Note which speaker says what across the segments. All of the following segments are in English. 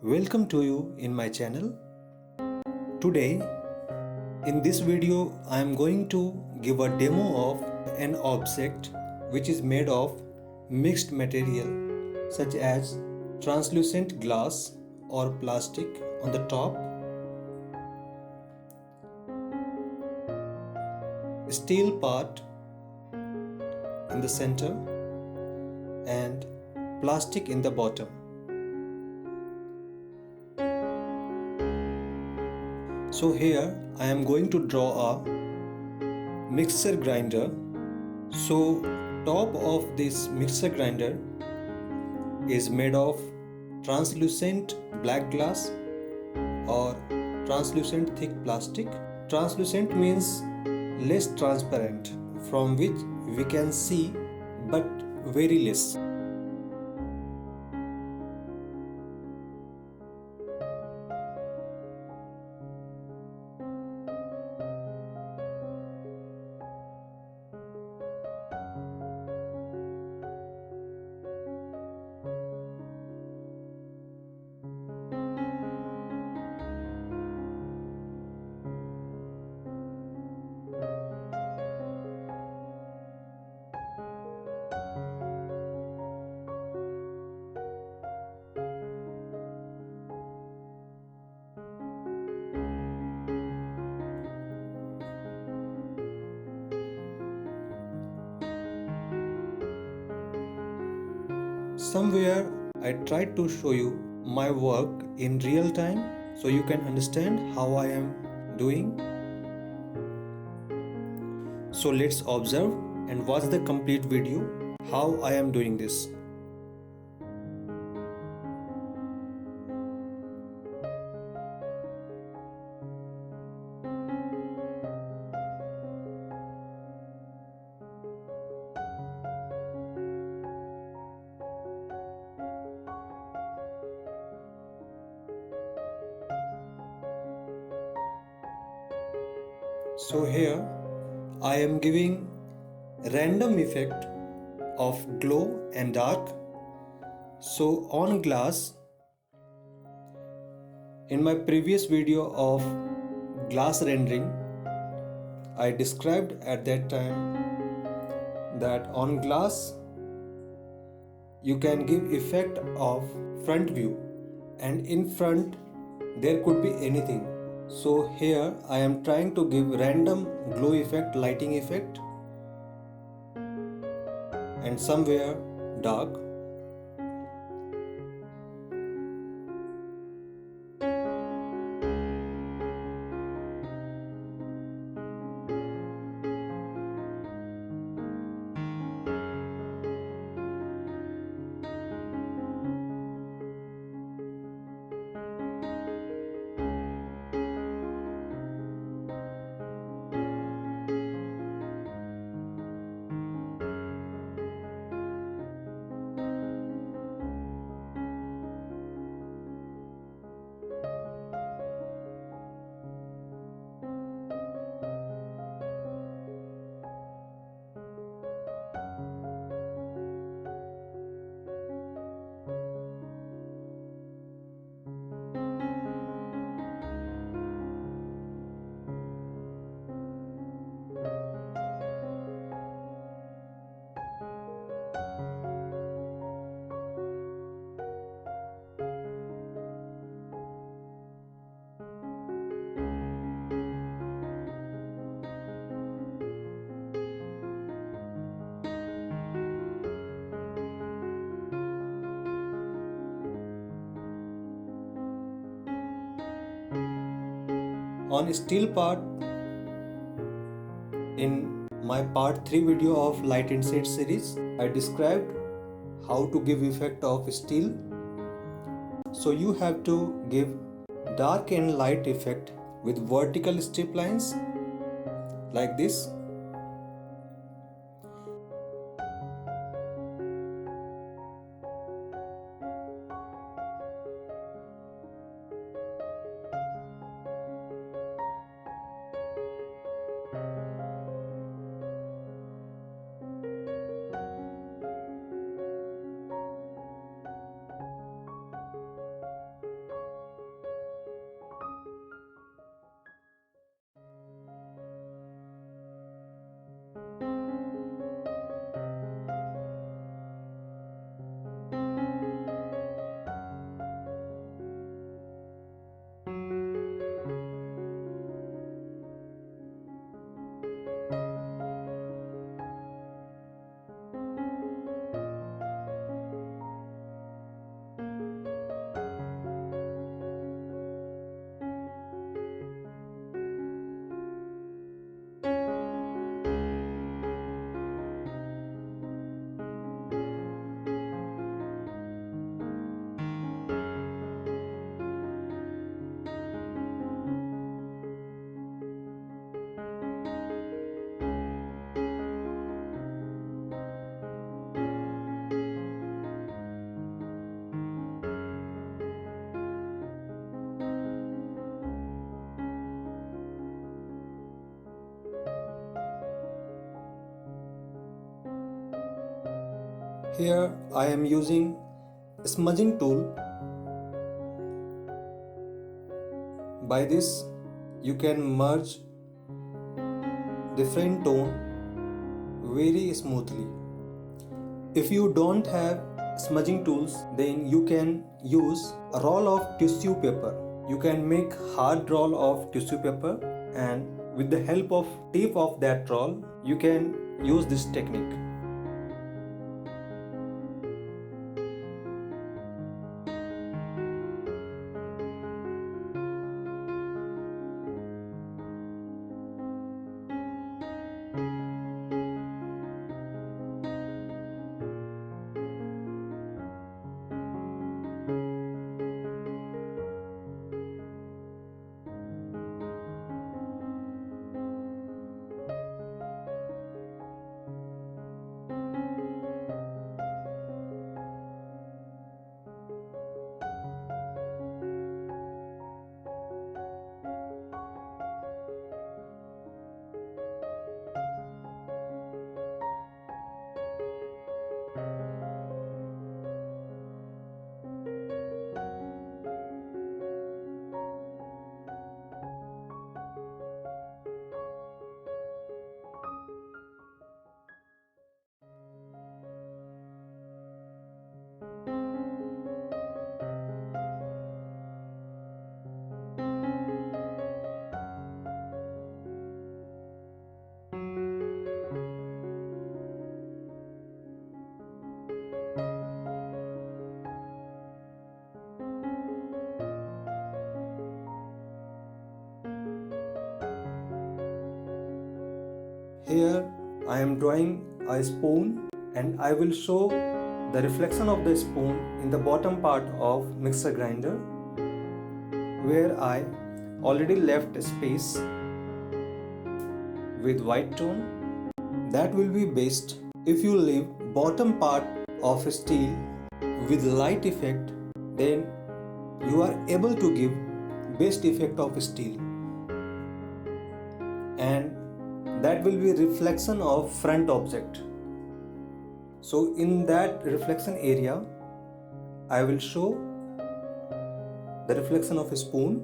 Speaker 1: Welcome to you in my channel. Today in this video I am going to give a demo of an object which is made of mixed material such as translucent glass or plastic on the top, steel part in the center and plastic in the bottom. So here I am going to draw a mixer grinder. So top of this mixer grinder is made of translucent black glass or translucent thick plastic. Translucent means less transparent, from which we can see but very less. Somewhere I tried to show you my work in real time so you can understand how I am doing. So let's observe and watch the complete video how I am doing this. So here I am giving random effect of glow and dark. So on glass, in my previous video of glass rendering, I described at that time that on glass you can give effect of front view, and in front there could be anything. So here I am trying to give random glow effect, lighting effect, and somewhere dark. On steel part, in my part 3 video of light and shade series, I described how to give effect of steel. So you have to give dark and light effect with vertical strip lines like this. Here I am using smudging tool. By this you can merge different tone very smoothly. If you don't have smudging tools, then you can use a roll of tissue paper. You can make hard roll of tissue paper, and with the help of tip of that roll you can use this technique. Here I am drawing a spoon, and I will show the reflection of the spoon in the bottom part of mixer grinder, where I already left a space with white tone. That will be best if you leave bottom part of steel with light effect, then you are able to give best effect of steel, and that will be reflection of front object. So in that reflection area I will show the reflection of a spoon.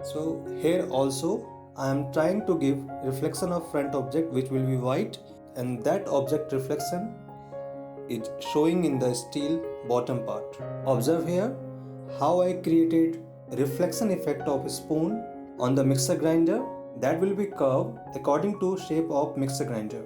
Speaker 1: So here also I am trying to give reflection of front object which will be white, and that object reflection is showing in the steel bottom part. Observe here how I created reflection effect of spoon on the mixer grinder. That will be curved according to shape of mixer grinder.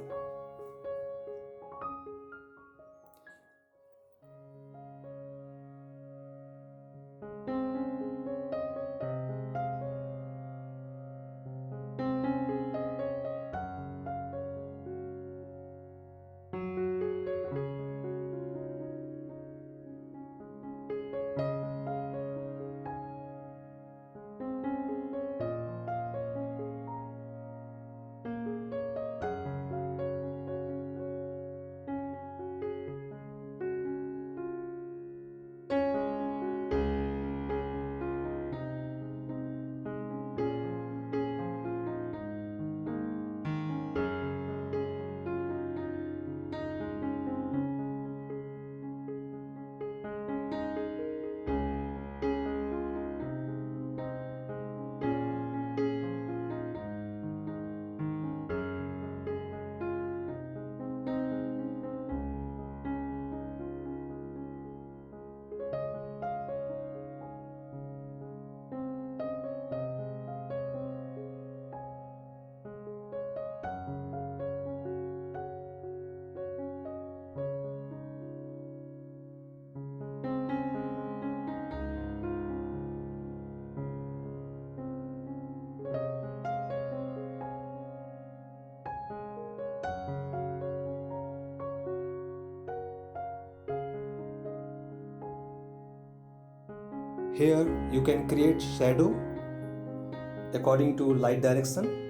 Speaker 1: Here you can create shadow according to light direction.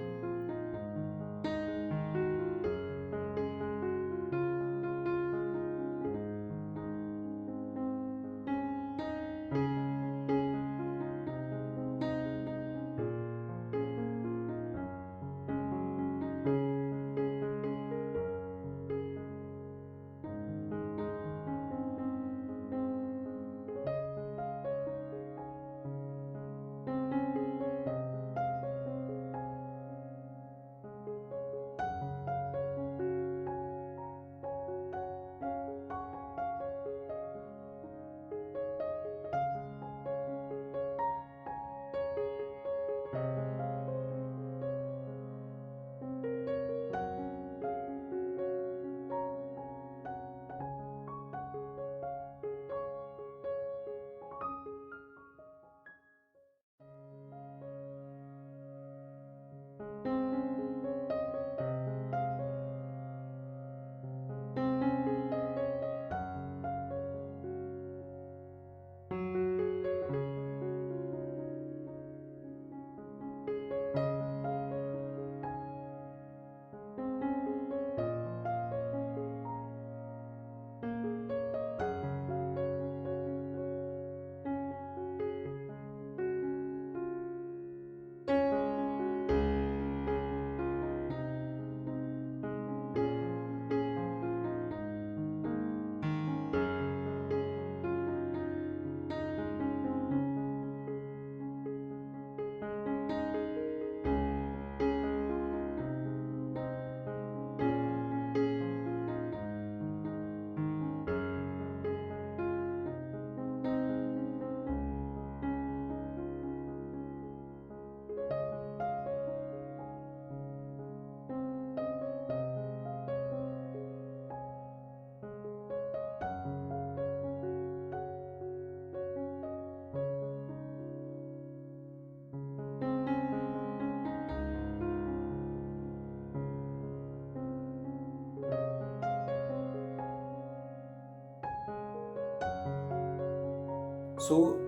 Speaker 1: So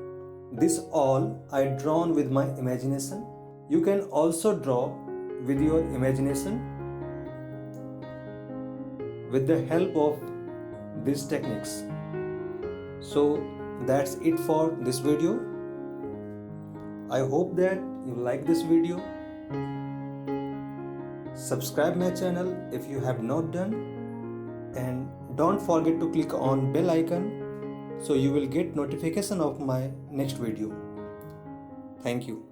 Speaker 1: this all I drawn with my imagination. You can also draw with your imagination with the help of these techniques. So that's it for this video. I hope that you like this video. Subscribe my channel if you have not done, and don't forget to click on bell icon so you will get notification of my next video. Thank you.